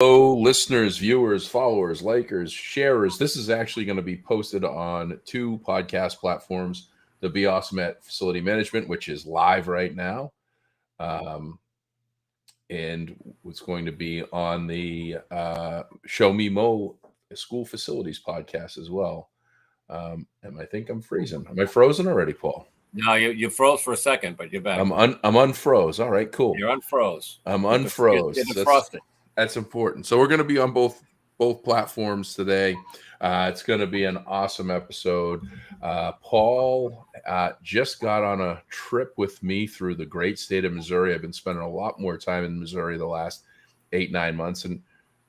Hello, listeners, viewers, followers, likers, sharers. This is actually going to be posted on two podcast platforms: the Be Awesome at Facility Management, which is live right now, um, and what's going to be on the Show Me Mo School Facilities podcast as well. And I think I'm freezing. Am I frozen already, Paul? No, you froze for a second, but you're back. I'm unfroze. All right, cool. You're unfroze. I'm unfroze. You're defrosted. That's important. So we're going to be on both platforms today. It's going to be an awesome episode. Paul just got on a trip with me through the great state of Missouri. I've been spending a lot more time in Missouri the last 8-9 months, and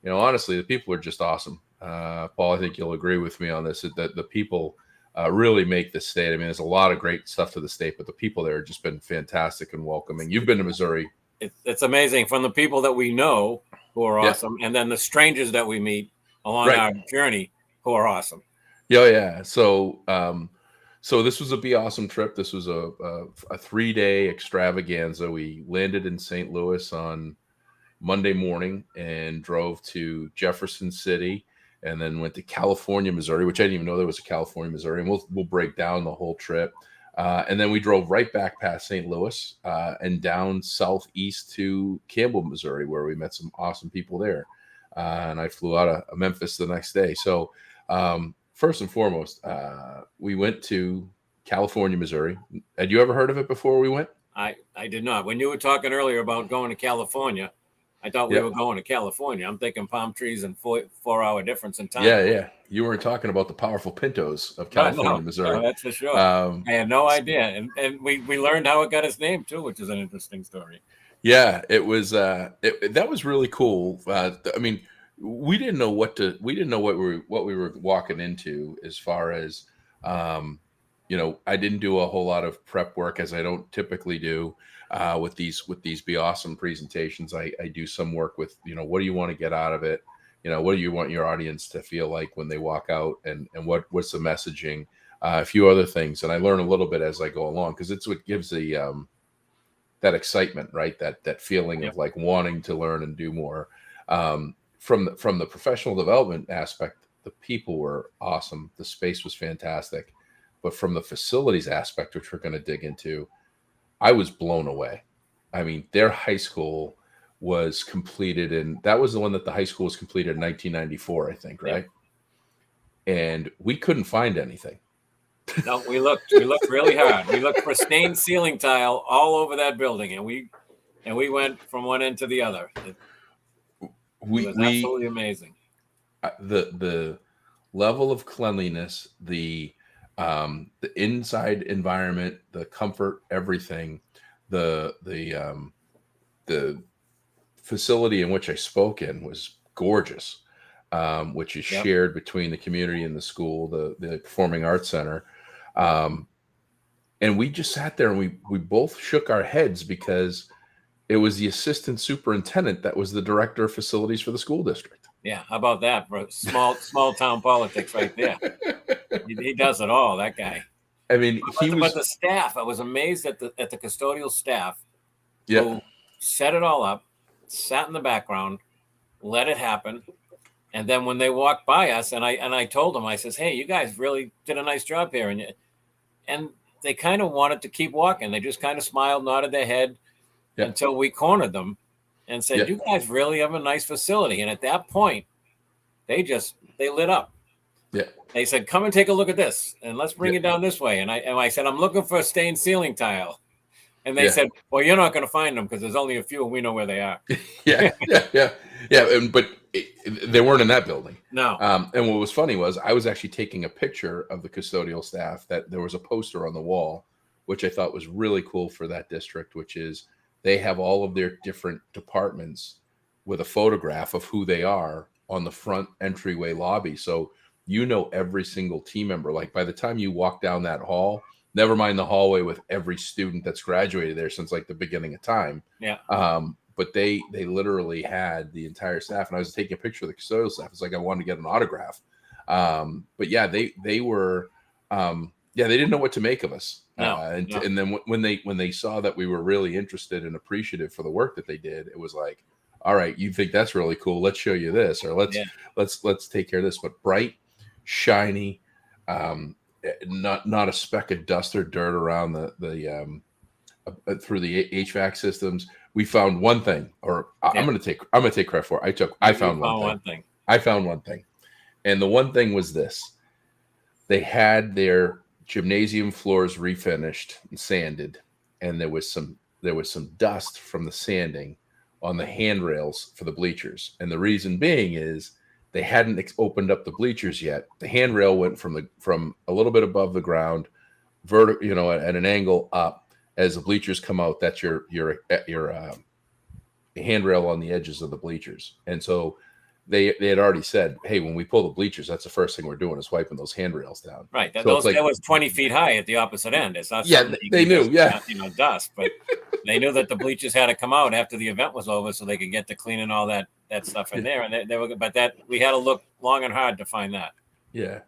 honestly, the people are just awesome. Paul, I think you'll agree with me on this. That the people really make the state. I mean, there's a lot of great stuff to the state, but the people there have just been fantastic and welcoming. You've been to Missouri. It's amazing, from the people that we know who are awesome, and then the strangers that we meet along our journey who are awesome. Yeah. So this was a Be Awesome trip. This was a 3-day extravaganza. We landed in St. Louis on Monday morning and drove to Jefferson City, and then went to California, Missouri, which I didn't even know there was a California, Missouri. And we'll break down the whole trip. And then we drove right back past St. Louis and down southeast to Campbell, Missouri, where we met some awesome people there. And I flew out of Memphis the next day. So first and foremost, we went to California, Missouri. Had you ever heard of it before we went? I did not. When you were talking earlier about going to California, I thought we were going to California. I'm thinking palm trees and 4-hour difference in time. Yeah. You weren't talking about the powerful pintos of California, Missouri. No, that's for sure. I had no idea. And we learned how it got its name, too, which is an interesting story. Yeah, it was that was really cool. I mean, we didn't know what we were walking into as far as I didn't do a whole lot of prep work, as I don't typically do with these Be Awesome presentations. I do some work with, what do you want to get out of it? What do you want your audience to feel like when they walk out, and what's the messaging? A few other things, and I learn a little bit as I go along, because it's what gives the that excitement, right? That feeling of like wanting to learn and do more. From the professional development aspect, the people were awesome. The space was fantastic. But from the facilities aspect, which we're going to dig into, I was blown away. I mean, their high school was completed, and that was the one that the high school was completed in 1994, I think, right? Yeah. And we couldn't find anything. No, we looked really hard. We looked for stained ceiling tile all over that building, and we went from one end to the other. It was absolutely amazing. The level of cleanliness, the inside environment, the comfort, everything, the facility in which I spoke in was gorgeous, which is shared between the community and the school, the Performing Arts Center. And we just sat there and we both shook our heads, because it was the assistant superintendent that was the director of facilities for the school district. Yeah, how about that? For small town politics right there. He does it all, that guy. I mean, but the staff, I was amazed at the custodial staff who set it all up, sat in the background, let it happen. And then when they walked by us, and I told them, I says, hey, you guys really did a nice job here. And they kind of wanted to keep walking. They just kind of smiled, nodded their head until we cornered them and said, you guys really have a nice facility. And at that point, they lit up. Yeah. They said, come and take a look at this, and let's bring it down this way. And I said, I'm looking for a stained ceiling tile. And they said, well, you're not going to find them, because there's only a few and we know where they are. Yeah. But they weren't in that building. No. And what was funny was I was actually taking a picture of the custodial staff, that there was a poster on the wall, which I thought was really cool for that district, which is they have all of their different departments with a photograph of who they are on the front entryway lobby. So every single team member. Like, by the time you walk down that hall, never mind the hallway with every student that's graduated there since like the beginning of time. Yeah. But they literally had the entire staff, and I was taking a picture of the custodial staff. It's like I wanted to get an autograph. But yeah, they were they didn't know what to make of us. And then when they saw that we were really interested and appreciative for the work that they did, it was like, all right, you think that's really cool? Let's show you this, or Yeah. let's take care of this. But bright, shiny, not a speck of dust or dirt around the through the HVAC systems. We found one thing, or Yeah. I'm gonna take credit for it. I You found one found thing. one thing. I found one thing, and the one thing was this: they had their gymnasium floors refinished and sanded, and there was some dust from the sanding on the handrails for the bleachers. And the reason being is they hadn't opened up the bleachers yet. The handrail went from a little bit above the ground, at an angle up. As the bleachers come out, that's your handrail on the edges of the bleachers. And so they had already said, hey, when we pull the bleachers, that's the first thing we're doing is wiping those handrails down. Right. So it's like, that was 20 feet high at the opposite end. It's not yeah, something that you they can knew, just, dust, but they knew that the bleachers had to come out after the event was over so they could get to cleaning all that stuff in there. And they were, but that we had to look long and hard to find that. Yeah.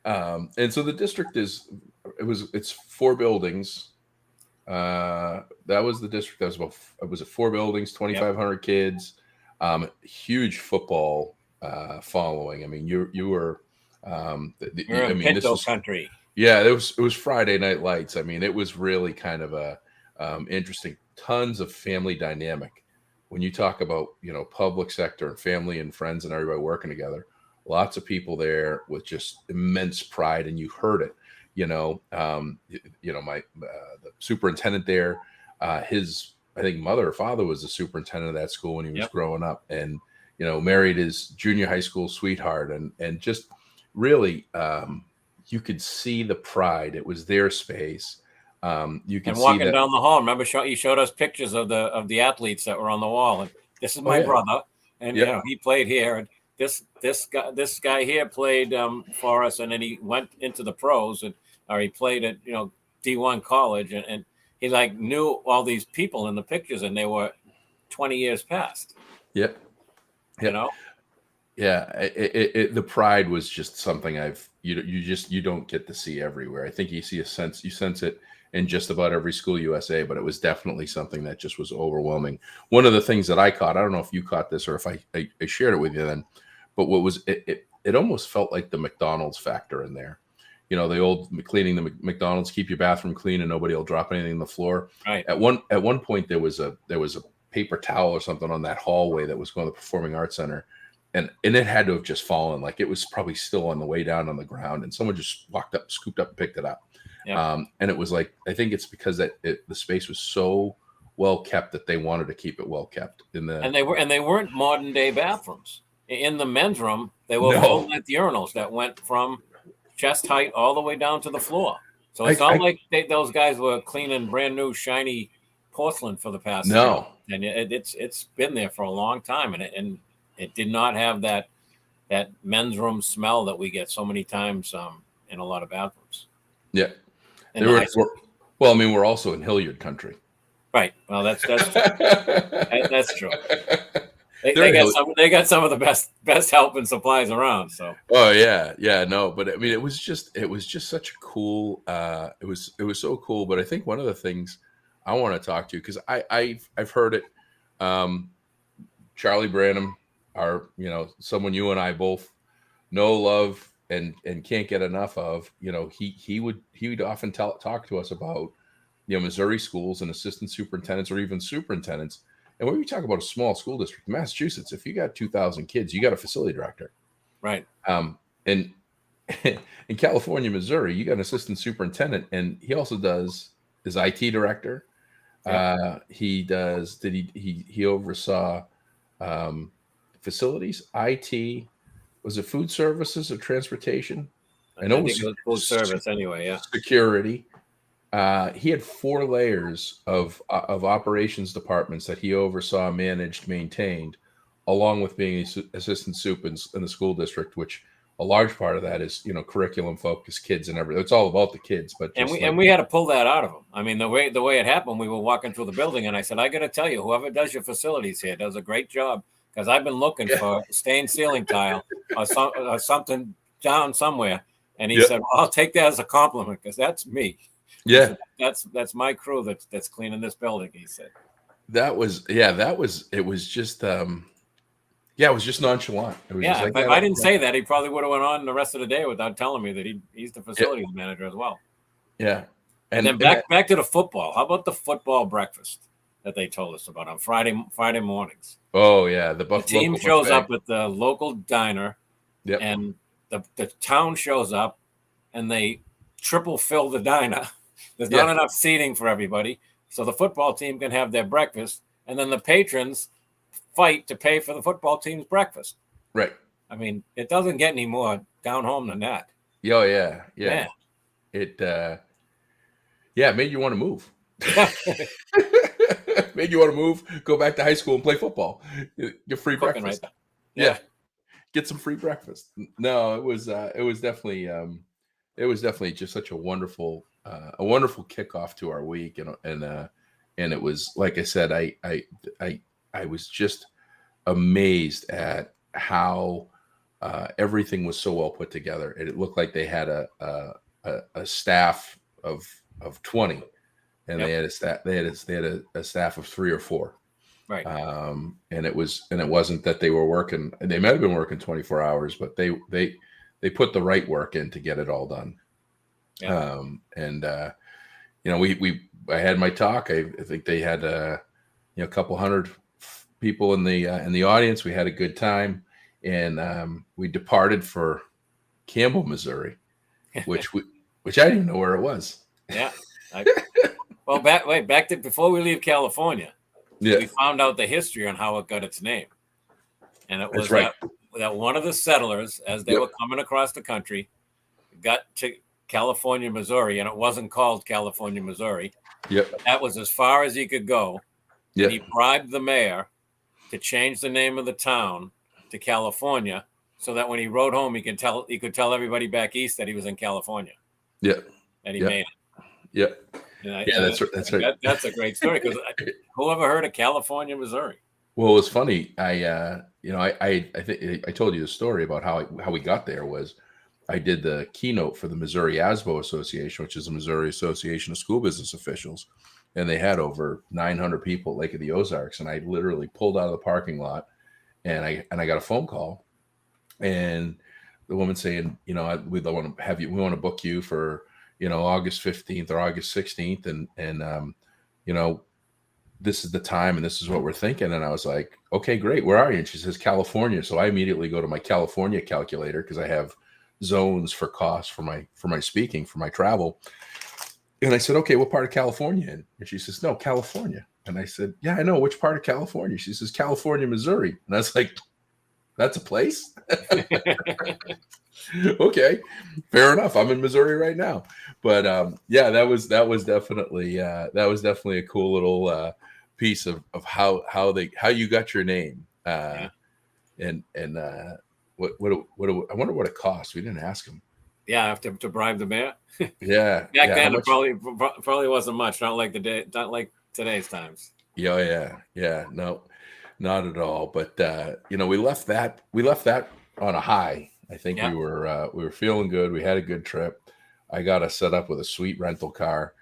And so the district it's 4 buildings. That was the district. It was 4 buildings, 2,500 kids, huge football following. I mean, you were, You're in Pinto country. Yeah, it was Friday Night Lights. I mean, it was really kind of a interesting. Tons of family dynamic. When you talk about public sector and family and friends and everybody working together, lots of people there with just immense pride, and you heard it. My the superintendent there, his I think mother or father was the superintendent of that school when he was growing up, and married his junior high school sweetheart, and just really you could see the pride. It was their space. You can and walking see that down the hall. Remember, you showed us pictures of the athletes that were on the wall, and this is my brother, and he played here, and this guy here played for us, and then he went into the pros, or he played at D1 college, and he knew all these people in the pictures, and they were 20 years past. Yep. Yeah, the pride was just something you don't get to see everywhere. I think you sense it in just about every school USA, but it was definitely something that just was overwhelming. One of the things that I caught, I don't know if you caught this or if I shared it with you then, but what was it almost felt like the McDonald's factor in there. The old cleaning the McDonald's, keep your bathroom clean and nobody will drop anything on the floor. Right. At one point there was a paper towel or something on that hallway that was going to the Performing Arts Center. And it had to have just fallen. Like it was probably still on the way down on the ground, and someone just walked up, scooped up, and picked it up. Yeah. And it was like, I think it's because the space was so well kept that they wanted to keep it well kept. And they weren't modern day bathrooms. In the men's room, they were full-length urinals that went from chest height all the way down to the floor. So it's not like those guys were cleaning brand new shiny porcelain for the past. No. And it's been there for a long time, and it did not have that men's room smell that we get so many times in a lot of bathrooms. Yeah. We're also in Hilliard country. Right. Well, that's true. That's true. They got some of the best help and supplies around. So. Oh yeah, no, but I mean, it was just such a cool. It was so cool. But I think one of the things I want to talk to you, because I've heard it. Charlie Branham, someone you and I both know, love, and can't get enough of. He would often talk to us about Missouri schools and assistant superintendents or even superintendents. And when we talk about a small school district in Massachusetts, if you got 2,000 kids, you got a facility director. Right. And in California, Missouri, you got an assistant superintendent, and he also does his IT director. Yeah. He oversaw facilities, IT. Was it food services or transportation? I think it was food service anyway. Yeah. Security. He had 4 layers of operations departments that he oversaw, managed, maintained, along with being assistant soup in the school district, which a large part of that is curriculum focused, kids and everything. It's all about the kids. But we had to pull that out of them. I mean, the way it happened, we were walking through the building, and I said, I got to tell you, whoever does your facilities here does a great job, because I've been looking for stained ceiling tile or something down somewhere. And he said, well, I'll take that as a compliment, because that's me. Yeah, said, that's my crew that's cleaning this building, he said. that was yeah, that was it was just yeah, it was just nonchalant. It was just Yeah, like, if yeah, I didn't say that, he probably would have went on the rest of the day without telling me that he's the yeah, facilities manager as well. yeah. And then And that, back to the football. How about the football breakfast that they told us about on Friday mornings? oh yeah, the The team local shows buffet. up at the local diner, Yep. and the town shows up, and they triple fill the diner. There's not Yeah. enough seating for everybody, so the football team can have their breakfast, and then the patrons fight to pay for the football team's breakfast. Right. I mean, it doesn't get any more down home than that. Oh yeah. Yeah. Yeah. It yeah, it made you want to move. Yeah. Made you want to move, go back to high school and play football. Get free Cooking right breakfast. there. Yeah. Yeah. Get some free breakfast. No, it was definitely just such a wonderful kickoff to our week, and it was like I said, I was just amazed at how everything was so well put together. It looked like they had a staff of 20, and Yep. they had a staff of 3 or 4. Right. And it wasn't that they were working. They might have been working 24 hours, but they put the right work in to get it all done. Yeah. And I had my talk. I think they had a couple hundred people in the audience. We had a good time, and we departed for Campbell, Missouri, which I didn't even know where it was. Yeah. Well, back to before we leave California, Yeah, we found out the history on how it got its name, and it was that's right. that one of the settlers, as they Yep. were coming across the country, got to California, Missouri, and it wasn't called California, Missouri. Yep. But that was as far as he could go. Yep. And he bribed the mayor to change the name of the town to California, so that when he rode home, he could tell everybody back east that he was in California. Yep. And he Yep. made it. Yep. Yeah, That's right. That's a great story, because who ever heard of California, Missouri? Well, it was funny. I think I told you the story about how we got there. Was I did the keynote for the Missouri ASBO Association, which is the Missouri Association of School Business Officials, and they had over 900 people at Lake of the Ozarks. And I literally pulled out of the parking lot, and I got a phone call, and the woman saying, we want to have you, we want to book you for August 15th or August 16th, and this is the time and this is what we're thinking. And I was like, okay, great. Where are you? And she says, California. So I immediately go to my California calculator, because I have zones for costs for my speaking, for my travel. And I said, okay, what part of California? And she says, no, California. And I said, yeah, I know. Which part of California? She says, California, Missouri. And I was like, that's a place? Okay, fair enough. I'm in Missouri right now. But yeah, that was definitely a cool little piece of how you got your name. And what I wonder what it cost. We didn't ask him. Yeah, I have to bribe the mayor. Yeah, Back yeah. then, it probably wasn't much. Not like today's times. Yeah. No, not at all. But we left that on a high. I think we were feeling good. We had a good trip. I got us set up with a sweet rental car,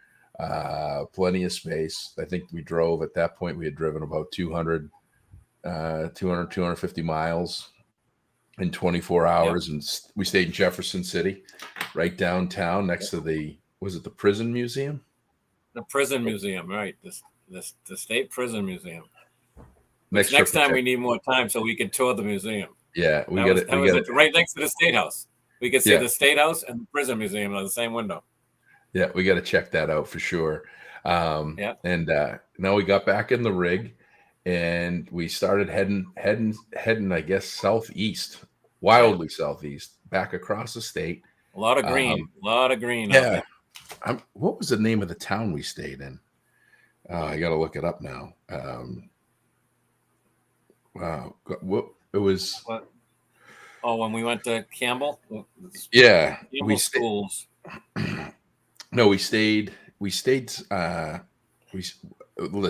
plenty of space. I think we drove at that point. We had driven about 250 miles in 24 hours, and we stayed in Jefferson City, right downtown, next to the prison museum. The prison museum, right? The state prison museum. Next time we need more time so we can tour the museum. Yeah, we got it right next to the State House. We could see the State House and the prison museum on the same window. Yeah, we got to check that out for sure. And now we got back in the rig, and we started heading, I guess, southeast, wildly southeast, back across the state. A lot of green, Yeah. What was the name of the town we stayed in? I got to look it up now. Wow. It was. What? Oh, when we went to Campbell? Yeah. Campbell schools. No, we stayed. The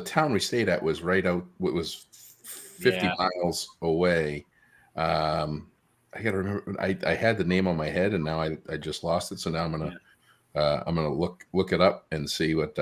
town we stayed at was right out. It was 50 miles away. I got to remember. I had the name on my head, and now I just lost it. So now I'm gonna look it up and see what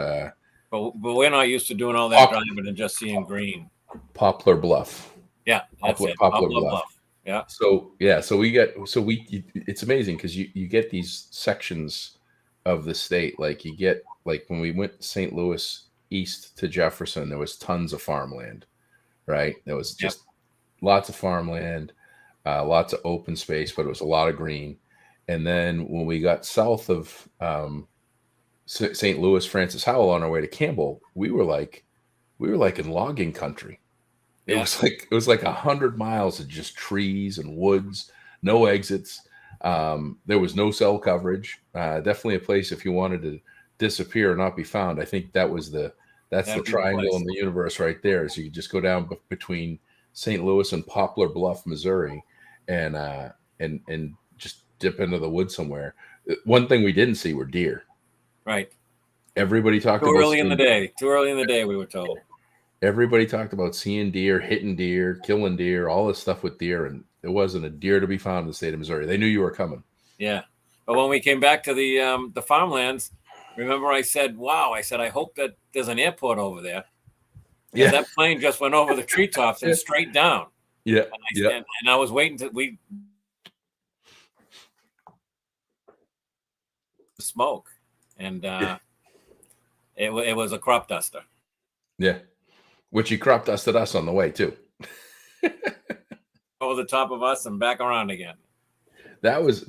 but we're not used to doing all that driving and just seeing green. Poplar Bluff. Yeah, that's it. Poplar Poplar Bluff. Bluff. Yeah. So it's amazing because you get these sections of the state. Like you get like when we went St. Louis east to Jefferson, there was tons of farmland, right? There was just lots of farmland, lots of open space, but it was a lot of green. And then when we got south of St. Louis, Francis Howell on our way to Campbell, we were like in logging country. Yeah. It was like 100 miles of just trees and woods, no exits. There was no cell coverage. Definitely a place if you wanted to disappear or not be found. I think that's the triangle in the universe right there. So you just go down between St. Louis and Poplar Bluff, Missouri, and just dip into the woods somewhere. One thing we didn't see were deer. Right. Everybody talked too about early in the day. Too early in the day, we were told. Everybody talked about seeing deer, hitting deer, killing deer, all this stuff with deer, and there wasn't a deer to be found in the state of Missouri. They knew you were coming. Yeah, but when we came back to the farmlands, remember I said, "Wow!" I said, "I hope that there's an airport over there." Yeah, that plane just went over the treetops and straight down. Yeah, and I was waiting to smoke, and it was a crop duster. Yeah, which he crop dusted us on the way too. Over the top of us and back around again. That was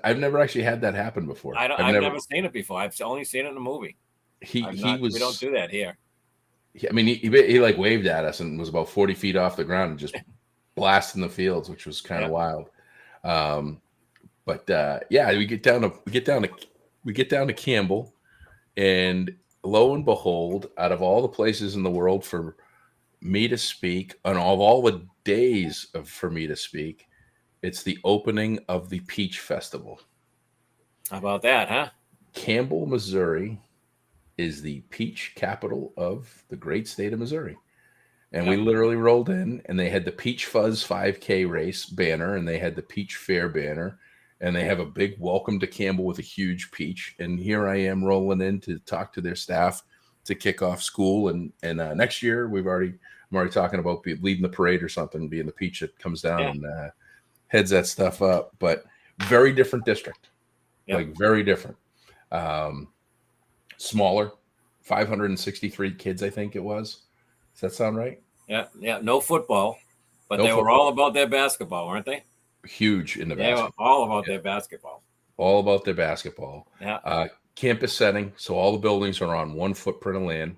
I've never actually had that happen before. I've never seen it before. I've only seen it in a movie. We don't do that here. I mean, he like waved at us and was about 40 feet off the ground and just blasting the fields, which was kind of wild. But we get down to Campbell, and lo and behold, out of all the places in the world for me to speak, and of all the days for me to speak, it's the opening of the Peach Festival. How about that, huh? Campbell, Missouri is the peach capital of the great state of Missouri. And we literally rolled in, and they had the Peach Fuzz 5K race banner, and they had the Peach Fair banner, and they have a big welcome to Campbell with a huge peach. And here I am rolling in to talk to their staff to kick off school. And next year, I'm already talking about leading the parade or something, being the peach that comes down and heads that stuff up. But very different district, like very different. Smaller, 563 kids, I think it was. Does that sound right? Yeah. No football, but they were all about their basketball, weren't they? Huge in the basketball. They were all about their basketball. All about their basketball. Yeah. Campus setting, so all the buildings are on one footprint of land.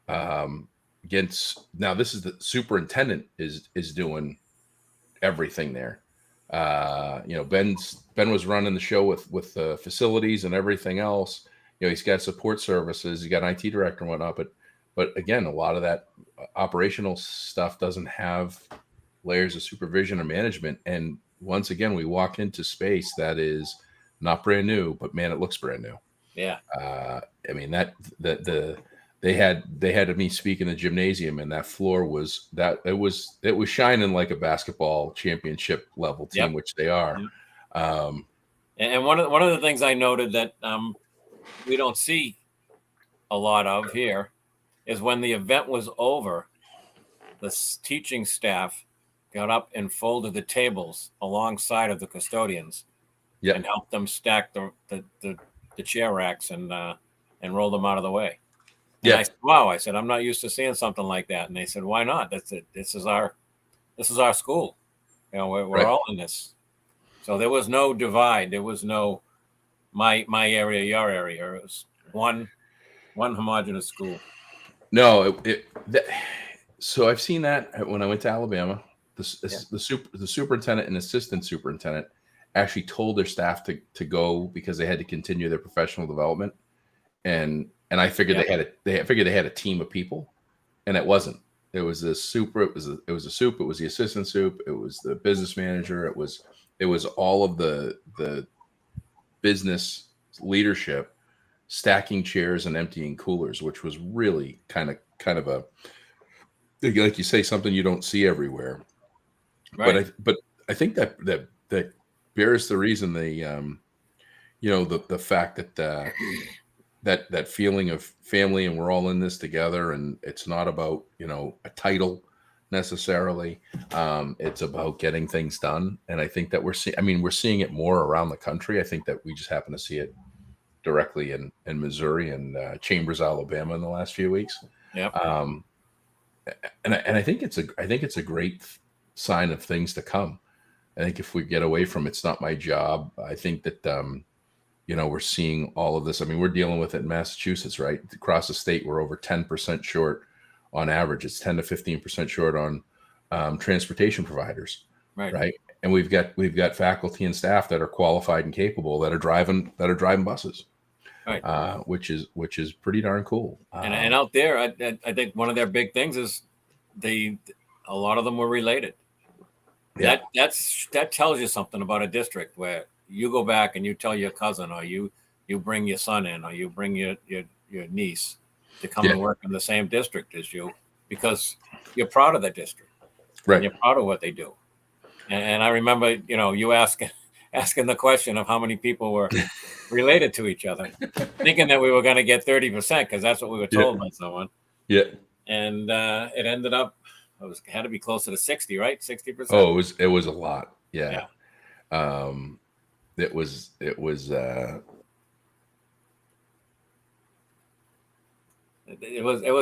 Now this is the superintendent is doing everything there. Ben was running the show with the facilities and everything else. He's got support services, he's got an IT director and whatnot, but again, a lot of that operational stuff doesn't have layers of supervision or management. And once again, we walk into space that is not brand new, but man, it looks brand new. Yeah. I mean they had me speak in the gymnasium, and that floor was shining like a basketball championship level team, which they are. And one of the things I noted that we don't see a lot of here is when the event was over, the teaching staff got up and folded the tables alongside of the custodians and helped them stack the chair racks and roll them out of the way. And I said, wow, I said, I'm not used to seeing something like that. And they said, why not? That's it. This is our school. We're all in this. So there was no divide. There was no my area, your area. It was one homogeneous school. No, so I've seen that when I went to Alabama. The superintendent and assistant superintendent actually told their staff to go because they had to continue their professional development, and I figured they had a team of people, and it wasn't. It was the super. It was a soup. It was the assistant soup. It was the business manager. It was all of the business leadership stacking chairs and emptying coolers, which was really kind of a, like you say, something you don't see everywhere. Right. But I think that bears the reason the fact that that feeling of family, and we're all in this together, and it's not about, a title necessarily. It's about getting things done. And I think that we're seeing it more around the country. I think that we just happen to see it directly in Missouri and Chambers, Alabama in the last few weeks. Yep. Um, and I think it's a great sign of things to come. I think if we get away from "it's not my job," I think that we're seeing all of this. I mean, we're dealing with it in Massachusetts, right? Across the state, we're over 10% short on average. It's 10 to 15% short on transportation providers, right? And we've got faculty and staff that are qualified and capable that are driving buses, Right. Which is pretty darn cool. And out there, I think one of their big things is a lot of them were related. Yeah. That tells you something about a district where you go back and you tell your cousin, or you bring your son in, or you bring your niece to come and work in the same district as you, because you're proud of that district, right? And you're proud of what they do. And I remember, you asking the question of how many people were related to each other, thinking that we were going to get 30%, because that's what we were told by someone. Yeah. And it ended up, had to be closer to 60, right? 60%. Oh, it was a lot. Yeah. It was it was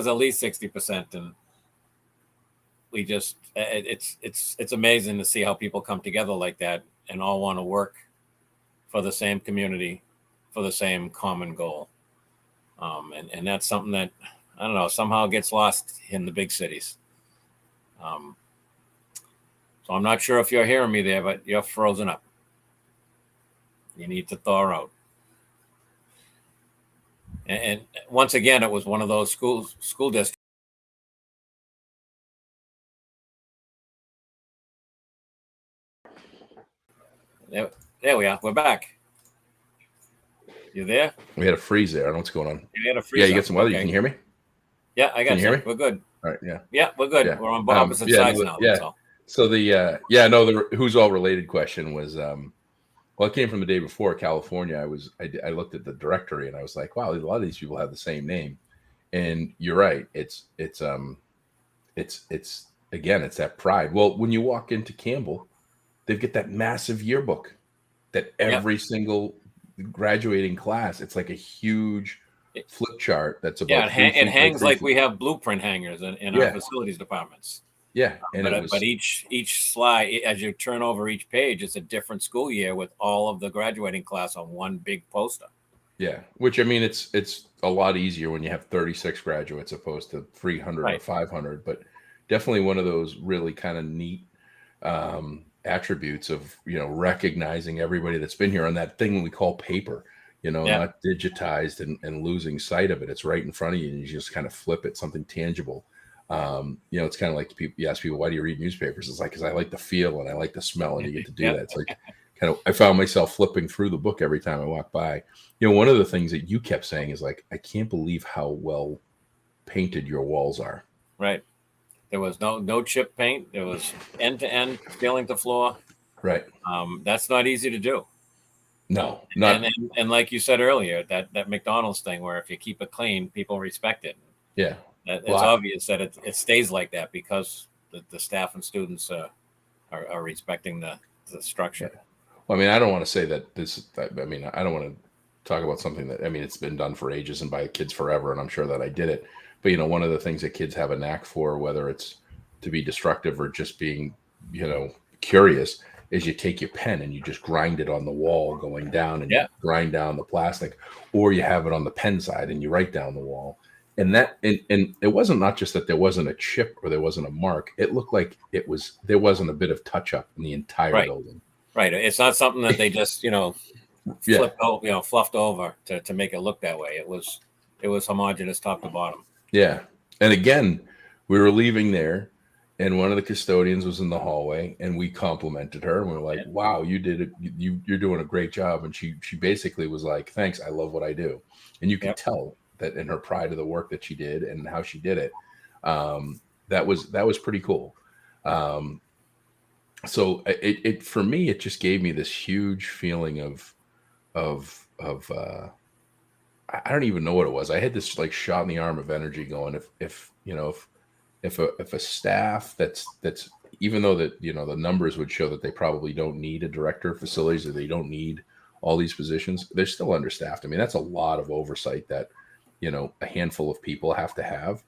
at least 60%. And we just, it's amazing to see how people come together like that and all want to work for the same community, for the same common goal. And that's something that, I don't know, somehow gets lost in the big cities. So I'm not sure if you're hearing me there, but you're frozen up. You need to thaw out. And once again, it was one of those school districts. There we are. We're back. You there? We had a freeze there. I don't know what's going on. You had a freeze. Yeah, you get some weather. Okay. You can hear me? Yeah, I got you. Can you hear me? We're good. All right. Yeah. Yeah, we're good. Yeah. We're on opposite sides now. Yeah. That's all. So the who's all related question was well, it came from the day before California. I looked at the directory and I was like, wow, a lot of these people have the same name. And you're right. It's again, it's that pride. Well, when you walk into Campbell, they've got that massive yearbook that every single graduating class, it's like a huge flip chart that's about it hangs like we have blueprint hangers in our facilities departments. Yeah, and but each slide, as you turn over each page, it's a different school year with all of the graduating class on one big poster. Yeah, which I mean, it's a lot easier when you have 36 graduates opposed to 300 or 500. But definitely one of those really kind of neat attributes of recognizing everybody that's been here on that thing we call paper. Not digitized and losing sight of it. It's right in front of you, and you just kind of flip it, something tangible. It's kind of like you ask people, why do you read newspapers? It's like, because I like the feel and I like the smell, and you get to do that. It's like I found myself flipping through the book every time I walk by. One of the things that you kept saying is like, I can't believe how well painted your walls are. Right. There was no chip paint. There was end to end, ceiling to floor. Right. That's not easy to do. No, not. And like you said earlier, that McDonald's thing where if you keep it clean, people respect it. Yeah. It's obvious that it stays like that because the staff and students are respecting the structure. Yeah. Well, I mean, I don't want to say that this. I mean, I don't want to talk about something that, I mean, it's been done for ages and by kids forever, and I'm sure that I did it. But one of the things that kids have a knack for, whether it's to be destructive or just being, curious, is you take your pen and you just grind it on the wall going down, and you grind down the plastic, or you have it on the pen side and you write down the wall. And it wasn't not just that there wasn't a chip or there wasn't a mark. It looked like there wasn't a bit of touch up in the entire building. Right. It's not something that they just, fluffed over to make it look that way. It was homogeneous top to bottom. Yeah. And again, we were leaving there, and one of the custodians was in the hallway, and we complimented her, and we were like, wow, you did it. You're doing a great job. And she basically was like, thanks. I love what I do. And you could tell that in her pride of the work that she did and how she did it. That was pretty cool. So it for me, it just gave me this huge feeling of I don't even know what it was. I had this like shot in the arm of energy going. If you know if a staff that's even though that the numbers would show that they probably don't need a director of facilities or they don't need all these positions, they're still understaffed. I mean, that's a lot of oversight that a handful of people have to have.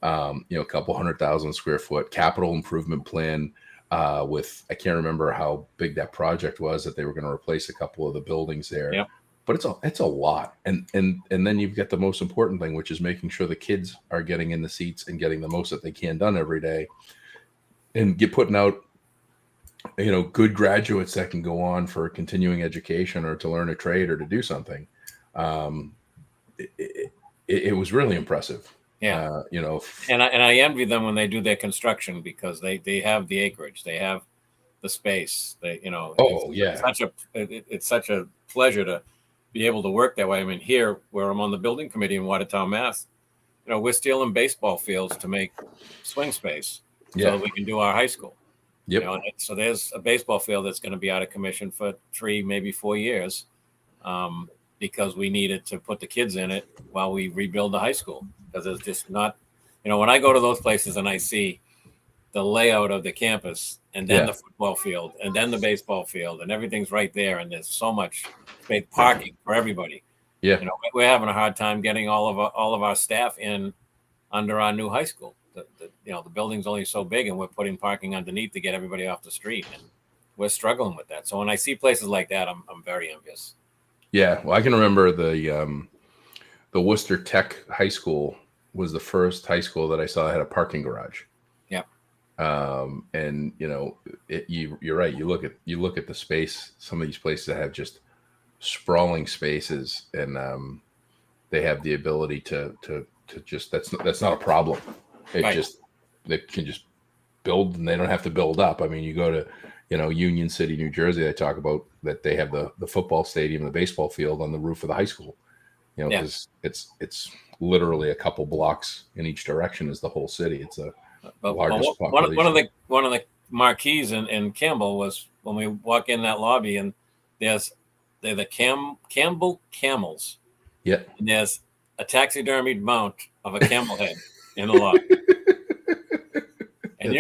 A couple 100,000 square foot capital improvement plan with I can't remember how big that project was that they were going to replace a couple of the buildings there. Yep. But it's a lot, and then you've got the most important thing, which is making sure the kids are getting in the seats and getting the most that they can done every day, and putting out good graduates that can go on for continuing education or to learn a trade or to do something. It was really impressive. Yeah. And I envy them when they do their construction because they have the acreage, they have the space. It's such a pleasure to be able to work that way. I mean, here where I'm on the building committee in Watertown, Mass, we're stealing baseball fields to make swing space so that we can do our high school. Yep. So there's a baseball field that's going to be out of commission for 3, maybe 4 years, because we needed to put the kids in it while we rebuild the high school. Because it's just not, when I go to those places and I see the layout of the campus and then the football field and then the baseball field and everything's right there, and there's so much big parking for everybody. Yeah. We're having a hard time getting all of our staff in under our new high school. The building's only so big, and we're putting parking underneath to get everybody off the street, and we're struggling with that. So when I see places like that, I'm very envious. Yeah, well, I can remember the Worcester Tech High School was the first high school that I saw that had a parking garage. Yeah. And you're right. You look at the space. Some of these places that have just sprawling spaces, and they have the ability to just that's not a problem. They can just build, and they don't have to build up. I mean, you go to Union City, New Jersey. They talk about that they have the football stadium, the baseball field on the roof of the high school. Because it's literally a couple blocks in each direction is the whole city. It's a largest population. One of the marquees in Campbell was when we walk in that lobby, and they're the Campbell camels. Yeah. And there's a taxidermied mount of a camel head in the lobby. And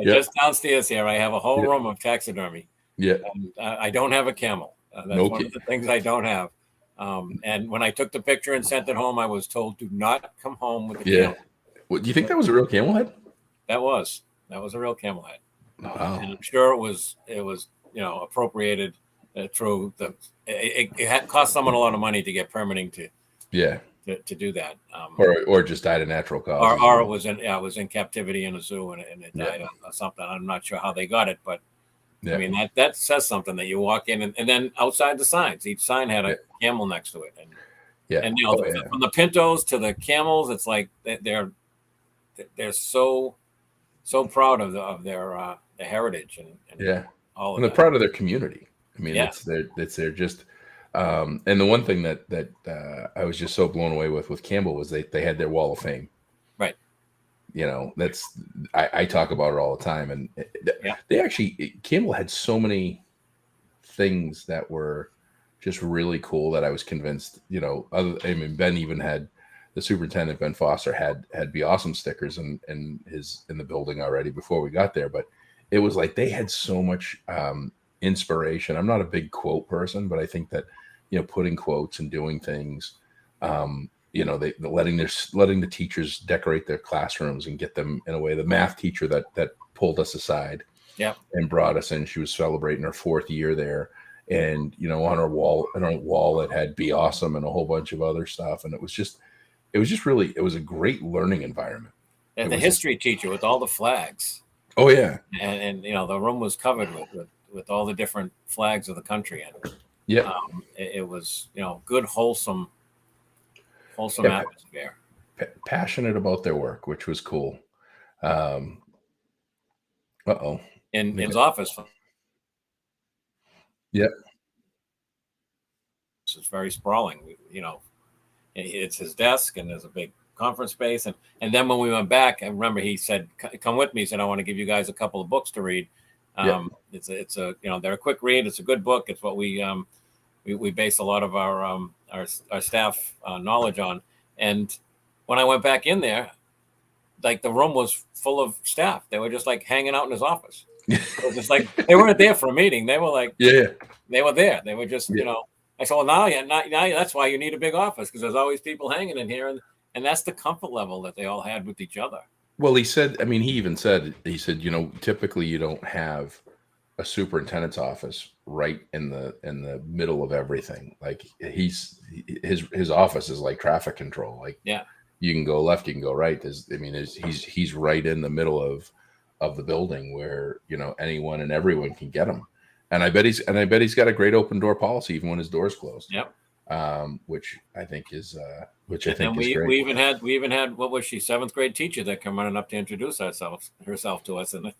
just downstairs here, I have a whole room of taxidermy. Yeah. And I don't have a camel. That's one of the things I don't have. And when I took the picture and sent it home, I was told, "Do not come home with the camel." Well, do you think that was a real camel head? That was a real camel head. Wow. And I'm sure it was appropriated through the. It had cost someone a lot of money to get permitting to do that. Or just died of natural causes. Or it was in captivity in a zoo and it died of something. I'm not sure how they got it, but I mean that says something that you walk in and then outside the signs, each sign had a camel next to it. And from the pintos to the camels, it's like they're so proud of their heritage and all of and they're proud of their community. I mean, it's they're just and the one thing that I was just so blown away with Campbell was they had their wall of fame. Right. That's I talk about it all the time, and they actually Campbell had so many things that were just really cool that I was convinced. Ben even had the superintendent, Ben Foster, had Be Awesome stickers in the building already before we got there, but it was like they had so much inspiration. I'm not a big quote person, but I think that putting quotes and doing things, they letting the teachers decorate their classrooms and get them in a way. The math teacher that pulled us aside, and brought us in. She was celebrating her 4th year there, and on her wall it had Be Awesome and a whole bunch of other stuff, and it was just really a great learning environment. And the history teacher with all the flags. Oh yeah, and the room was covered with all the different flags of the country, and it was good wholesome atmosphere. Passionate about their work, which was cool. In his office. It's very sprawling. It's his desk, and there's a big conference space, and then when we went back, I remember he said, "Come with me." He said, "I want to give you guys a couple of books to read." It's a they're a quick read. It's a good book. It's what we we base a lot of our staff knowledge on. And when I went back in there, like the room was full of staff. They were just like hanging out in his office. It was just like they weren't there for a meeting. They were like, they were there. They were just, I said, well, now that's why you need a big office, because there's always people hanging in here, and that's the comfort level that they all had with each other. Well, he said, I mean, he said, typically you don't have a superintendent's office right in the middle of everything. Like his office is like traffic control. Like, you can go left, you can go right. He's right in the middle of the building where, anyone and everyone can get him. And I bet he's got a great open door policy even when his door's closed. Yep. Which I think is we great. We even had what was she, 7th grade teacher that came running up to introduce herself to us in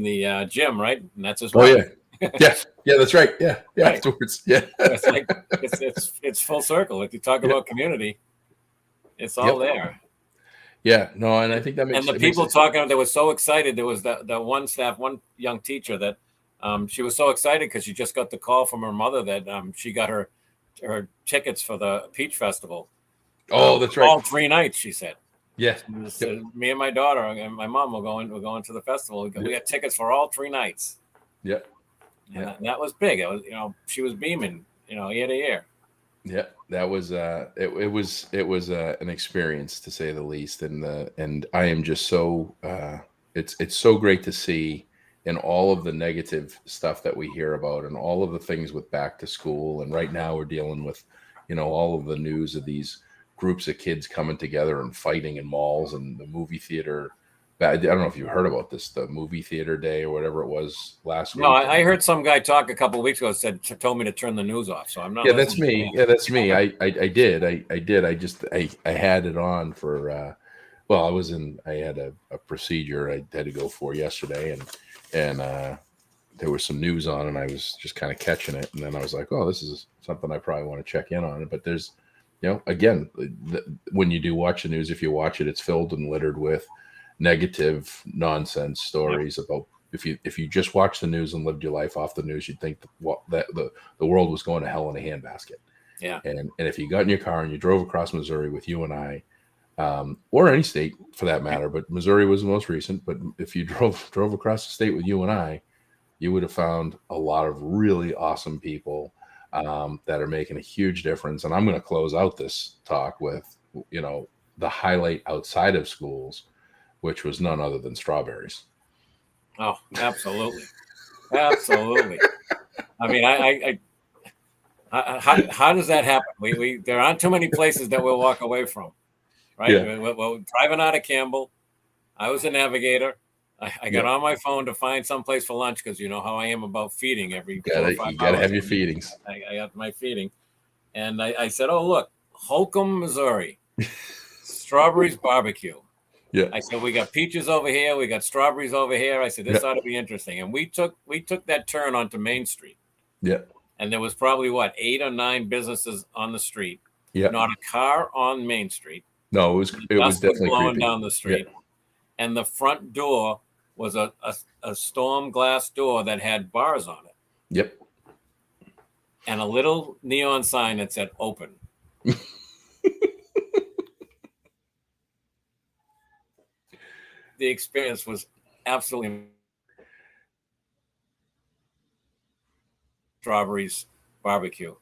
the gym, right? And that's his wife. Yeah, that's right. Yeah. Right. Afterwards, yeah. It's like it's full circle. If you talk about community, it's all there. Yeah, no, and I think that makes. And the people talking, they were so excited. There was that one young teacher that she was so excited because she just got the call from her mother that she got her tickets for the Peach Festival. Oh, that's right. All 3 nights, she said. Yeah. Me and my daughter and my mom were going to the festival. We got tickets for all 3 nights. Yeah. And that was big. It was, she was beaming, ear to ear. Yeah, that was it was an experience, to say the least, and I am just so it's so great to see in all of the negative stuff that we hear about and all of the things with back to school, and right now we're dealing with all of the news of these groups of kids coming together and fighting in malls and the movie theater. I don't know if you heard about this, the movie theater day or whatever it was last week. No, I heard some guy talk a couple of weeks ago, told me to turn the news off. So I'm not. Yeah, that's me. Yeah, that's me. I did. I had it on for, I had a procedure I had to go for yesterday, and there was some news on, and I was just kind of catching it. And then I was like, oh, this is something I probably want to check in on. But there's, again, when you do watch the news, if you watch it, it's filled and littered with negative nonsense stories about, if you just watch the news and lived your life off the news, you'd think that the world was going to hell in a handbasket. Yeah. And if you got in your car and you drove across Missouri with you and I, or any state for that matter, but Missouri was the most recent. But if you drove across the state with you and I, you would have found a lot of really awesome people that are making a huge difference. And I'm going to close out this talk with, the highlight outside of schools, which was none other than strawberries. Oh, absolutely. Absolutely. I mean, how does that happen? There aren't too many places that we'll walk away from, right? Yeah. Well, driving out of Campbell, I was a navigator. I got on my phone to find some place for lunch, because you know how I am about feeding every 4 or 5 hours. You got to have your feedings. I got my feeding. And I said, oh, look, Holcomb, Missouri, Strawberries Barbecue. Yeah. I said, we got peaches over here. We got strawberries over here. I said, this ought to be interesting. And we took that turn onto Main Street. Yeah. And there was probably 8 or 9 businesses on the street. Yeah. Not a car on Main Street. No, it was definitely blowing creepy. Down the street. Yeah. And the front door was a storm glass door that had bars on it. Yep. And a little neon sign that said open. The experience was absolutely Strawberries Barbecue.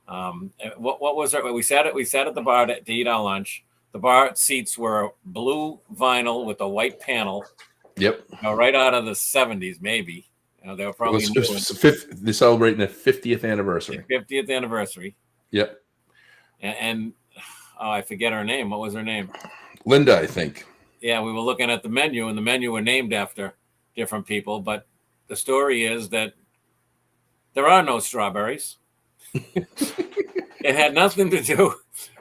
What was it? We sat at the bar to eat our lunch. The bar seats were blue vinyl with a white panel. Yep. Right out of the 70s, maybe. They were probably they're celebrating the 50th anniversary. The 50th anniversary. Yep. And I forget her name. What was her name? Linda, I think. Yeah, we were looking at the menu, and the menu were named after different people. But the story is that there are no strawberries. It had nothing to do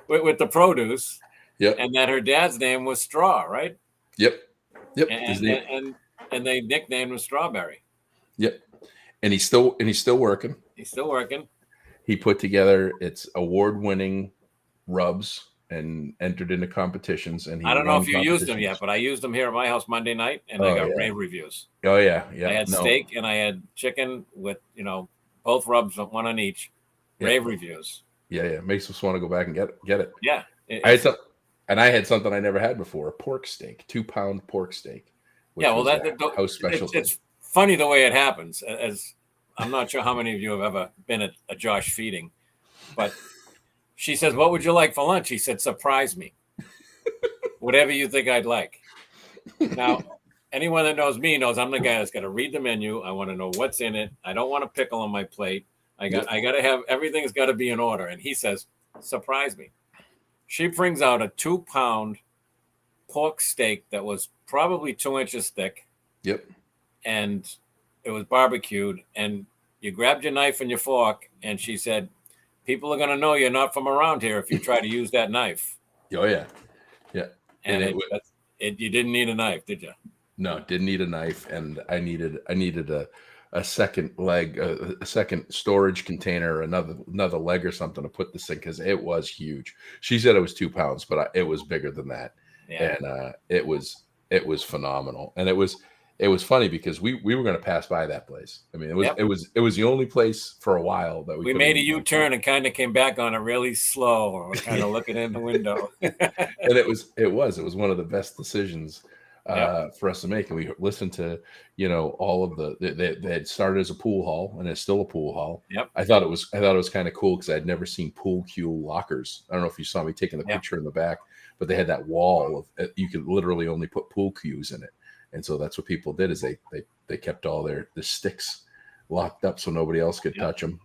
with the produce. Yep. And that her dad's name was Straw, right? Yep. And they nicknamed him Strawberry. Yep. And he's still working. He's still working. He put together its award-winning rubs and entered into competitions. And I don't know if you used them yet, but I used them here at my house Monday night, and I got rave reviews. Oh yeah, yeah. I had steak and I had chicken with both rubs, one on each. Rave reviews. Yeah, yeah. Makes us want to go back and get it. Yeah. I had some, and I had something I never had before: a pork steak, 2-pound pork steak, Yeah, which well, was a house specialty. it's funny the way it happens. As I'm not sure how many of you have ever been at a Josh feeding, but she says, "What would you like for lunch?" He said, "Surprise me. Whatever you think I'd like." Now, anyone that knows me knows I'm the guy that's got to read the menu. I want to know what's in it. I don't want a pickle on my plate. I got to have everything's got to be in order. And he says, "Surprise me." She brings out a 2-pound pork steak that was probably 2 inches thick. Yep. And it was barbecued. And you grabbed your knife and your fork, and she said, "People are going to know you're not from around here if you try to use that knife." Oh yeah, yeah. And you didn't need a knife, did you? No, didn't need a knife, and I needed a second leg, a second storage container, another leg or something to put this in because it was huge. She said it was 2 pounds, but it was bigger than that, Yeah. and it was phenomenal, and it was funny because we were going to pass by that place. I mean, it was the only place for a while that we made a U-turn and kind of came back on it really slow, or kind of looking in the window. And it was one of the best decisions for us to make. And we listened to, all of they had started as a pool hall, and it's still a pool hall. Yep. I thought it was kind of cool because I'd never seen pool cue lockers. I don't know if you saw me taking the picture in the back, but they had that wall of you could literally only put pool cues in it. And so that's what people did is they kept all the sticks locked up so nobody else could touch them.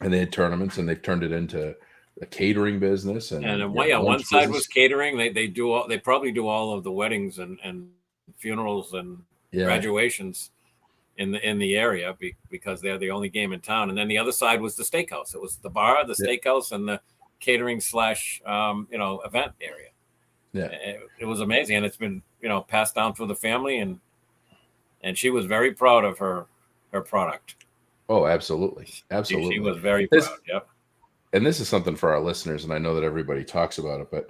And they had tournaments, and they've turned it into a catering business. And one side was catering. They probably do all of the weddings and funerals and graduations in the area because they're the only game in town. And then the other side was the steakhouse. It was the bar, the steakhouse, and the catering / event area. Yeah, it was amazing, and it's been passed down through the family, and she was very proud of her product. Oh, absolutely. She was very proud. Yep. And this is something for our listeners, and I know that everybody talks about it, but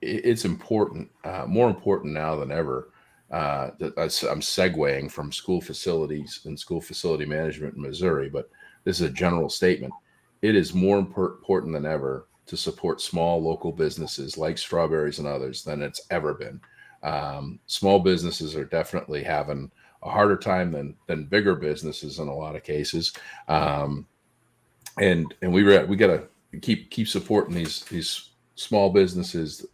it's important, more important now than ever. That I'm segueing from school facilities and school facility management in Missouri, but this is a general statement. It is more important than ever to support small local businesses like Strawberries and others than it's ever been. Small businesses are definitely having a harder time than bigger businesses in a lot of cases. And we got to keep supporting these small businesses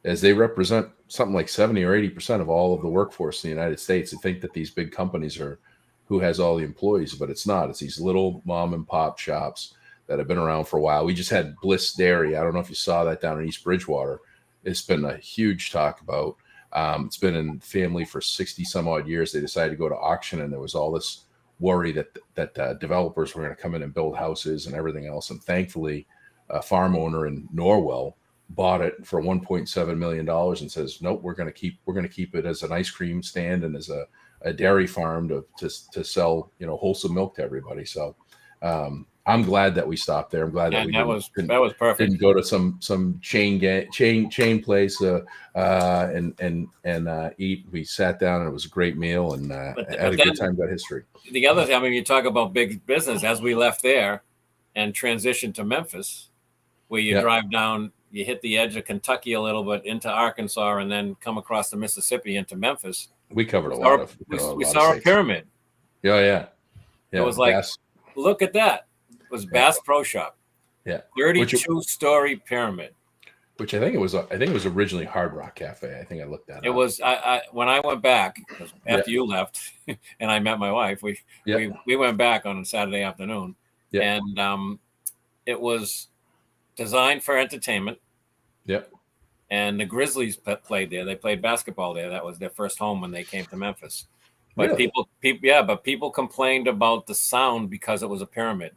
as they represent something like 70 or 80% of all of the workforce in the United States. I think that these big companies are who has all the employees, but it's not. It's these little mom and pop shops that have been around for a while. We just had Bliss Dairy. I don't know if you saw that down in East Bridgewater. It's been a huge talk about. It's been in family for 60 some odd years. They decided to go to auction, and there was all this worry that developers were going to come in and build houses and everything else. And thankfully, a farm owner in Norwell bought it for $1.7 million and says, nope, we're going to keep it as an ice cream stand and as a dairy farm to sell wholesome milk to everybody. So I'm glad that we stopped there. I'm glad that that was perfect. Didn't go to some chain place and eat. We sat down, and it was a great meal, and had a good time. Got history. The other thing, I mean, you talk about big business. As we left there and transitioned to Memphis, where you drive down, you hit the edge of Kentucky a little bit into Arkansas, and then come across the Mississippi into Memphis. We covered a lot of. We saw a pyramid. Yeah. It was like, look at that. It was Bass Pro Shop. Yeah. 32-story pyramid. Which I think it was originally Hard Rock Cafe. I think I looked at it. It was when I went back after you left and I met my wife, we went back on a Saturday afternoon. Yeah. And it was designed for entertainment. Yep. And the Grizzlies played there. They played basketball there. That was their first home when they came to Memphis. But really? people complained about the sound because it was a pyramid.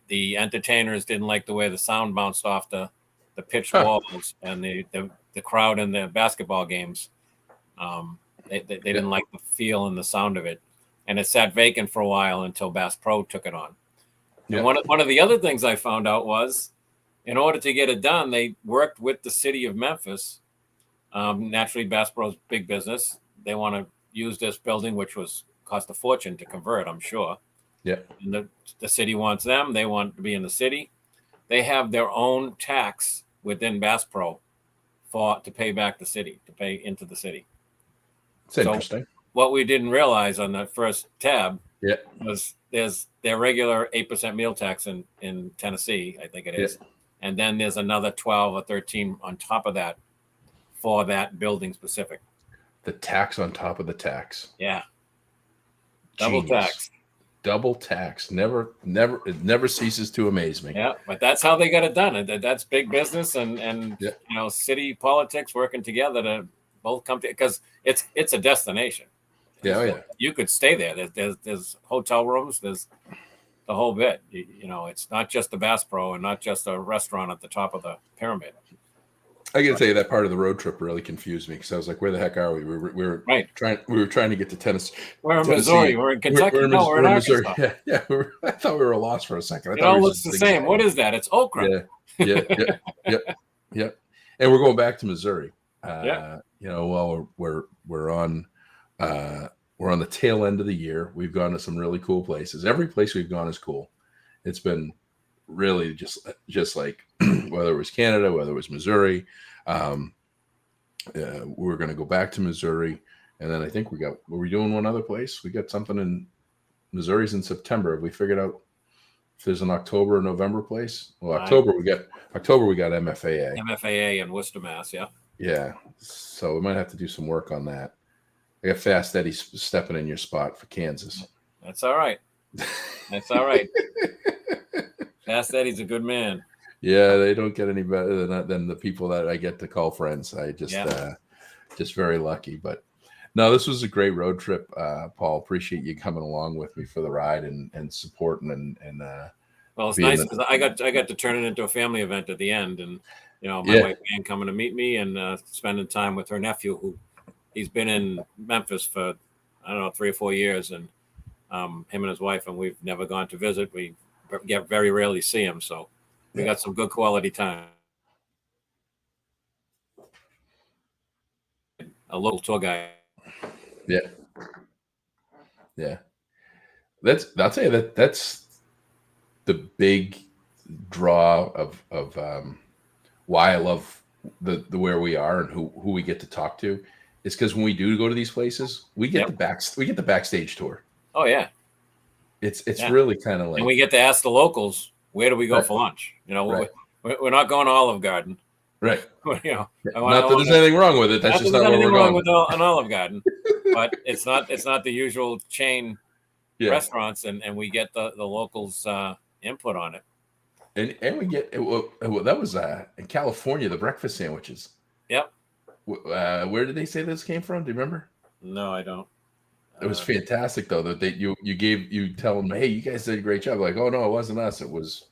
The entertainers didn't like the way the sound bounced off the pitched walls, and the crowd in the basketball games. They didn't like the feel and the sound of it, and it sat vacant for a while until Bass Pro took it on. And one of the other things I found out was, in order to get it done, they worked with the city of Memphis. Naturally, Bass Pro's big business. They want to use this building, which cost a fortune to convert, I'm sure. Yeah. And the city wants them. They want to be in the city. They have their own tax within Bass Pro to pay back the city, to pay into the city. It's So interesting. what we didn't realize on that first tab Yeah. was there's their regular 8% meal tax in Tennessee, I think it is. Yeah. And then there's another 12 or 13 on top of that for that building specific. The tax on top of the tax. Yeah. Double Genius. tax. Double tax. It never ceases to amaze me. Yeah, but that's how they got it done. That's big business and Yeah. city politics working together to both come to, because it's a destination. Yeah, oh, yeah. You could stay there. There's hotel rooms. There's the whole bit. It's not just the Bass Pro and not just a restaurant at the top of the pyramid. I got to tell you, that part of the road trip really confused me because I was like, "Where the heck are we?" We were right. trying to get to Tennessee. We're in Missouri. We're in Kentucky. We're in Missouri. Yeah. I thought we were lost for a second. It all looks the same. What is that? It's okra. Yeah. And we're going back to Missouri. Yeah. Well, we're on the tail end of the year. We've gone to some really cool places. Every place we've gone is cool. It's been really just like whether it was Canada, whether it was Missouri. We're going to go back to Missouri, and then I think were we doing one other place? We got something in Missouri's in September. Have we figured out if there's an October or November place? Well, October we got MFAA. MFAA in Worcester, Mass. Yeah. Yeah. So we might have to do some work on that. I got Fast Eddie stepping in your spot for Kansas. That's all right. That's all right. Fast Eddie's a good man. Yeah, they don't get any better than the people that I get to call friends. I just very lucky. But no, this was a great road trip, Paul. Appreciate you coming along with me for the ride and supporting and. Well, it's nice because I got to turn it into a family event at the end, and my wife Ann coming to meet me and spending time with her nephew, who he's been in Memphis for 3 or 4 years, and him and his wife, and we've never gone to visit. We very rarely see him, so we got some good quality time. A local tour guide. Yeah. I'll tell you that's the big draw of why I love the where we are and who we get to talk to is because when we do go to these places, we get the backstage tour. Oh yeah. It's really kind of like, and we get to ask the locals, where do we go for lunch? We're not going to Olive Garden, right? Not that there's anything wrong with it. That's just not where we're going. With an Olive Garden, but it's not the usual chain restaurants, and we get the locals' input on it. And we get that was in California, the breakfast sandwiches. Yep. Where did they say this came from? Do you remember? No, I don't. It was fantastic though that you tell them, hey, you guys did a great job. Like, oh no, it wasn't us. It was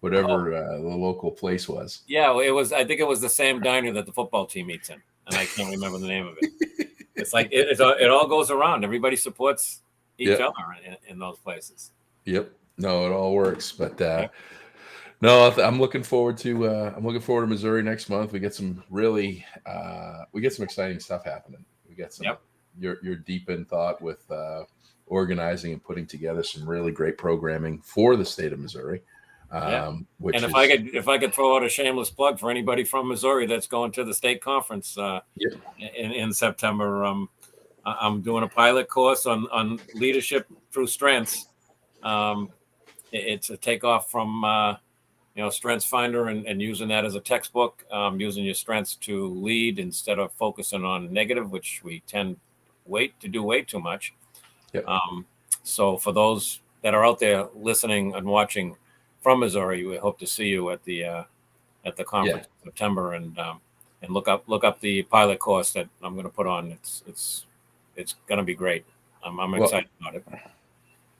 whatever the local place was. Yeah, it was. I think it was the same diner that the football team eats in, and I can't remember the name of it. It's like it all goes around. Everybody supports each other in those places. Yep. No, it all works. But no, I'm looking forward to Missouri next month. We get some exciting stuff happening. We get some. You're deep in thought with organizing and putting together some really great programming for the state of Missouri. And if I could throw out a shameless plug for anybody from Missouri that's going to the state conference in September, I'm doing a pilot course on leadership through strengths. It's a takeoff from Strengths Finder and using that as a textbook, using your strengths to lead instead of focusing on negative, which we tend to do way too much. Yep. So for those that are out there listening and watching from Missouri, we hope to see you at the conference in September, and look up the pilot course that I'm going to put on. It's going to be great. I'm excited about it.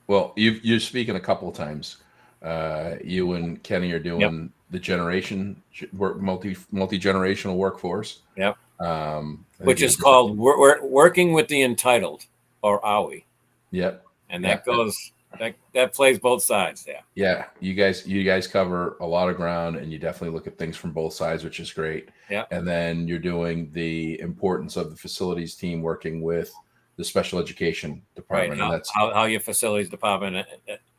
Well, you're speaking a couple of times. You and Kenny are doing the multi-generational workforce. Yep. Which is called Working with the Entitled, or Are We? Yep. And that goes that plays both sides. Yeah. You guys cover a lot of ground, and you definitely look at things from both sides, which is great. Yeah. And then you're doing the importance of the facilities team working with the special education Right. department, and that's How your facilities department,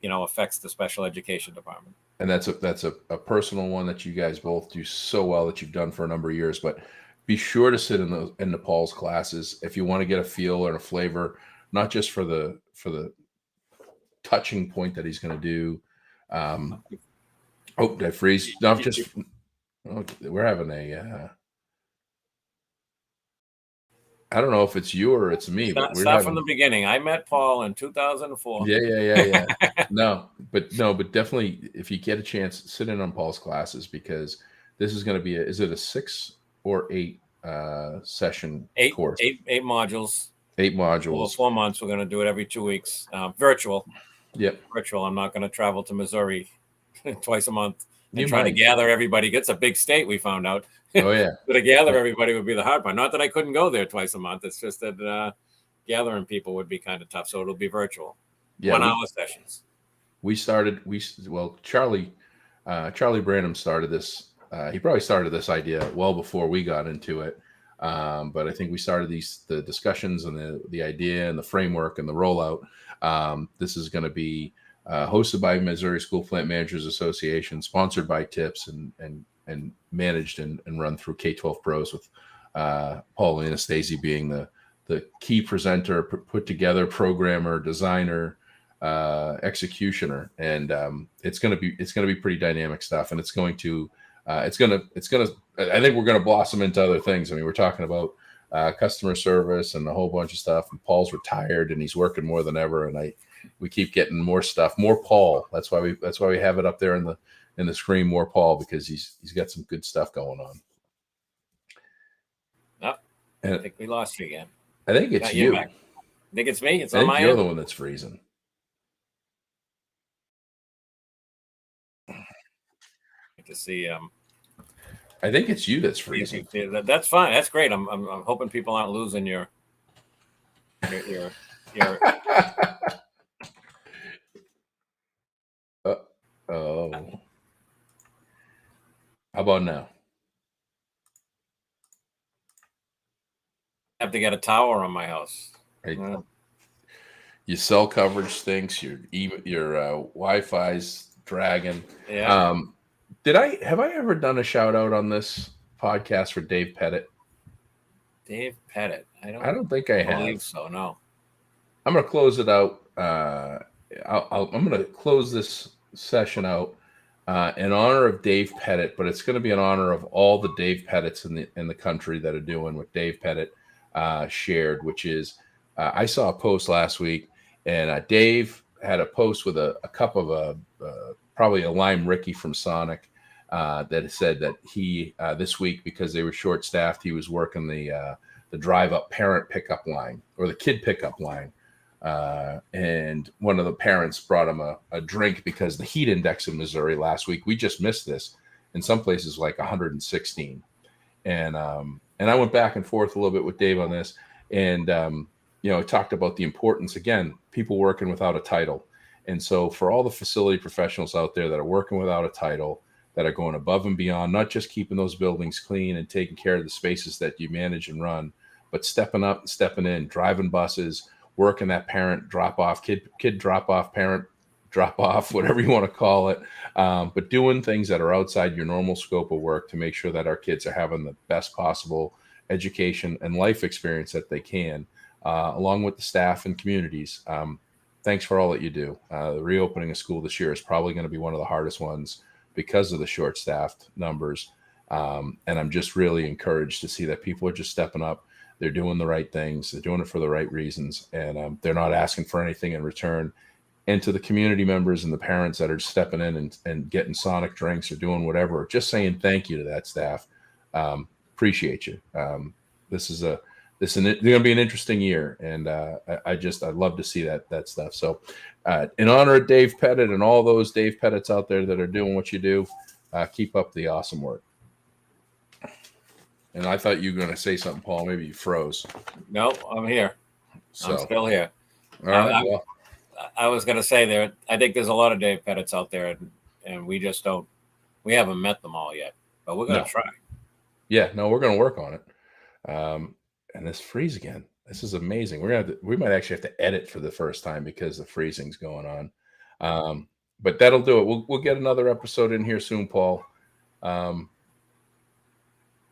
affects the special education department. and that's a personal one that you guys both do so well that you've done for a number of years. But be sure to sit in the Paul's classes if you want to get a feel and a flavor, not just for the touching point that he's going to do. Oh, did I freeze? No, just we're having a. I don't know if it's you or it's me, but we're Start from having. the beginning. I met Paul in 2004. Yeah. No, but definitely, if you get a chance, sit in on Paul's classes because this is going to be is it a 6 or 8 session course? Eight modules. 8 modules. 4 months. We're going to do it every 2 weeks. Virtual. Yep. Virtual. I'm not going to travel to Missouri twice a month and try to gather everybody. It's a big state, we found out. Oh yeah. But to gather everybody would be the hard part. Not that I couldn't go there twice a month. It's just that gathering people would be kind of tough. So it'll be virtual. Yeah, 1 hour sessions. Charlie Branham started this. He probably started this idea well before we got into it. But I think we started the discussions and the idea and the framework and the rollout. This is going to be hosted by Missouri School Plant Managers Association, sponsored by TIPS, and managed and run through K-12 Pros with Paul Anastasi being the key presenter, put together, programmer, designer, executioner, and it's going to be pretty dynamic stuff, and it's going to I think we're going to blossom into other things. I mean, we're talking about customer service and a whole bunch of stuff, and Paul's retired and he's working more than ever, and we keep getting more stuff, more Paul. That's why we have it up there in the screen, more Paul, because he's got some good stuff going on. Oh, I think we lost you again. I think it's you. I think it's me. It's on my end. You're the one that's freezing. To see, I think it's you that's freezing. That's fine. That's great. I'm hoping people aren't losing your. Oh. How about now? I have to get a tower on my house. Right. Your cell coverage stinks. Your Wi-Fi's dragging. Yeah. Have I ever done a shout out on this podcast for Dave Pettit? Dave Pettit. I don't think I have. Believe so. No. I'm going to close it out. I'm going to close this session out in honor of Dave Pettit, but it's going to be in honor of all the Dave Pettits in the country that are doing what Dave Pettit shared, which is I saw a post last week, and Dave had a post with a cup of probably a Lime Ricky from Sonic that said that he this week, because they were short staffed, he was working the drive up parent pickup line or the kid pickup line. And one of the parents brought him a drink because the heat index in Missouri last week, we just missed this, in some places like 116. And I went back and forth a little bit with Dave on this, and talked about the importance, again, people working without a title. And so for all the facility professionals out there that are working without a title, that are going above and beyond, not just keeping those buildings clean and taking care of the spaces that you manage and run, but stepping up and stepping in, driving buses, working that parent drop off, kid drop off, parent drop off, whatever you want to call it, but doing things that are outside your normal scope of work to make sure that our kids are having the best possible education and life experience that they can, along with the staff and communities. Thanks for all that you do. The reopening of school this year is probably going to be one of the hardest ones because of the short-staffed numbers. And I'm just really encouraged to see that people are just stepping up. They're doing the right things. They're doing it for the right reasons. And they're not asking for anything in return. And to the community members and the parents that are stepping in and getting Sonic drinks or doing whatever, just saying thank you to that staff. Appreciate you. This is going to be an interesting year. And I'd love to see that stuff. So in honor of Dave Pettit and all those Dave Pettits out there that are doing what you do, keep up the awesome work. And I thought you were going to say something, Paul. Maybe you froze. Nope, I'm here. I'm still here. All right. I was going to say I think there's a lot of Dave Pettits out there, and we haven't met them all yet, but we're going to try. Yeah, no, we're going to work on it. And this freeze again. This is amazing. We might actually have to edit for the first time because the freezing's going on. But that'll do it. We'll get another episode in here soon, Paul. I'm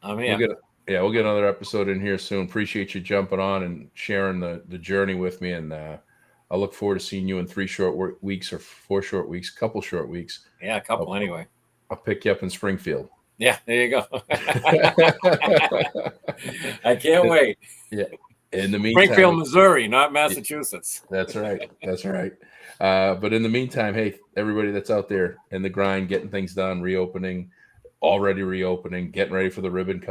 We'll here. we'll get another episode in here soon. Appreciate you jumping on and sharing the journey with me, and I look forward to seeing you in 3 short weeks or 4 short weeks, couple short weeks. Yeah, a couple anyway. I'll pick you up in Springfield. Yeah, there you go. I can't wait. Yeah. In the meantime, Springfield, Missouri, not Massachusetts. That's right. That's right. But in the meantime, hey, everybody that's out there in the grind, getting things done, already reopening, getting ready for the ribbon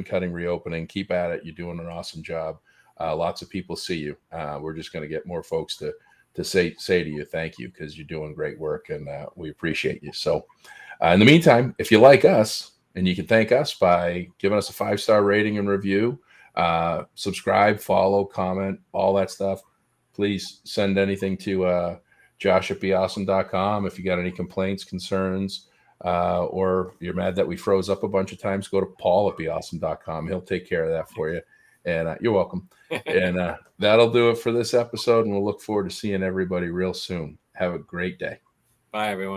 cutting reopening. Keep at it. You're doing an awesome job. Lots of people see you. We're just going to get more folks to say to you, thank you, because you're doing great work, and we appreciate you. So in the meantime, if you like us, and you can thank us by giving us a 5-star rating and review, subscribe, follow, comment, all that stuff. Please send anything to josh@beawesome.com. If you got any complaints, concerns, or you're mad that we froze up a bunch of times, go to paul@beawesome.com. He'll take care of that for you. And you're welcome. And that'll do it for this episode. And we'll look forward to seeing everybody real soon. Have a great day. Bye, everyone.